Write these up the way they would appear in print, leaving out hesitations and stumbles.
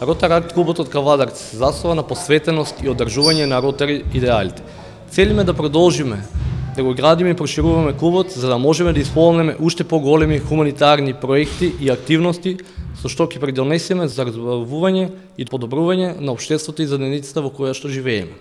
Ротар клубот од Кавадарци се заснова на посветеност и одржување на ротари идеалите. Целиме да продолжиме да го градиме и прошируваме клубот за да можеме да исполниме уште поголеми хуманитарни проекти и активности со што ќе придонесеме за развивање и подобрување на општеството и заедницата во која што живееме.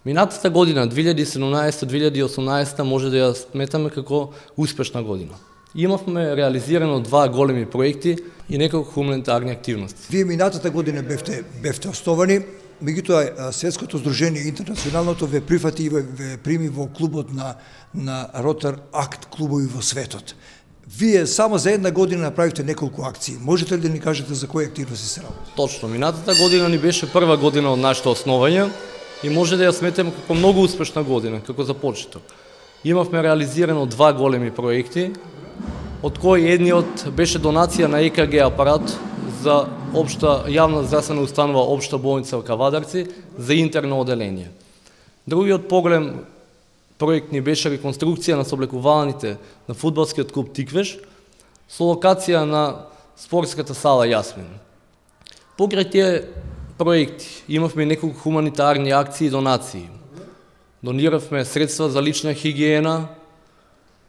Минатата година, 2017-2018, може да ја сметаме како успешна година. Имавме реализирано 2 големи проекти и неколку хуманитарни активности. Вие минатата година бевте основани, меѓутоа Светското здружение интернационалното ве прифати и ве прими во клубот на Ротар Акт клубови во светот. Вие само за една година направивте неколку акции. Можете ли да ни кажете за кои активности се работи? Точно, минатата година ни беше прва година од нашето основање и може да ја сметаме како многу успешна година, како започеток. Имавме реализирано 2 големи проекти, од кои едниот беше донација на ЕКГ апарат за општа јавна здравствена установа Општа болница во Кавадарци за интерно оделение. Другиот поголем проект ни беше реконструкција на сооблекуваните на фудбалскиот клуб Тиквеш со локација на спортската сала Јасмин. Покрај тие проекти имавме неколку хуманитарни акции и донации. Дониравме средства за лична хигиена,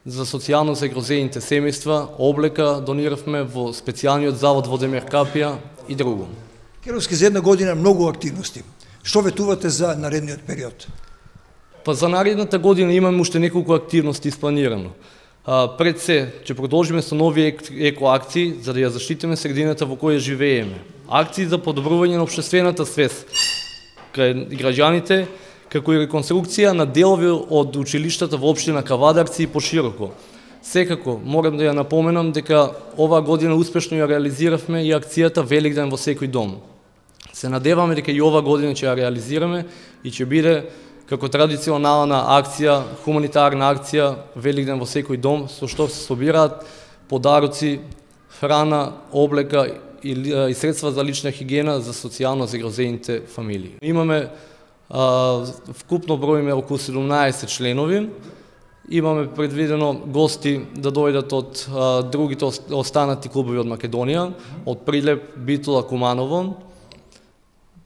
за социјално загрозените семејства, облека дониравме во специјалниот завод во Демеркапија и друго. Керовски за една година многу активности. Што ветувате за наредниот период? Па за наредната година имаме уште неколку активности испланирано. Пред се, ќе продолжиме со нови екоакции за да ја заштитиме средината во која живееме. Акции за подобрување на општествената свест кај граѓаните, како и реконструкција на делови од училиштата во општина Кавадарци и пошироко. Секако, морам да ја напоменам дека оваа година успешно ја реализиравме и акцијата Великден во секој дом. Се надеваме дека и оваа година ќе ја реализираме и ќе биде како традиционална акција, хуманитарна акција Великден во секој дом, со што се собираат подароци, храна, облека и средства за лична хигиена за социјално загрозените фамилии. Имаме вкупно броиме околу 17 членови. Имаме предвидено гости да дојдат од другите останати клубови од Македонија, од Прилеп, Битола, Куманово.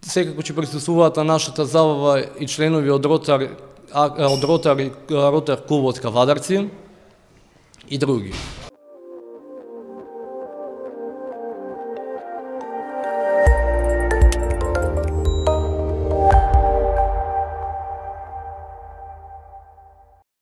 Секако ќе присуствуваат на нашата забава и членови од Ротар клубот Кавадарци и други.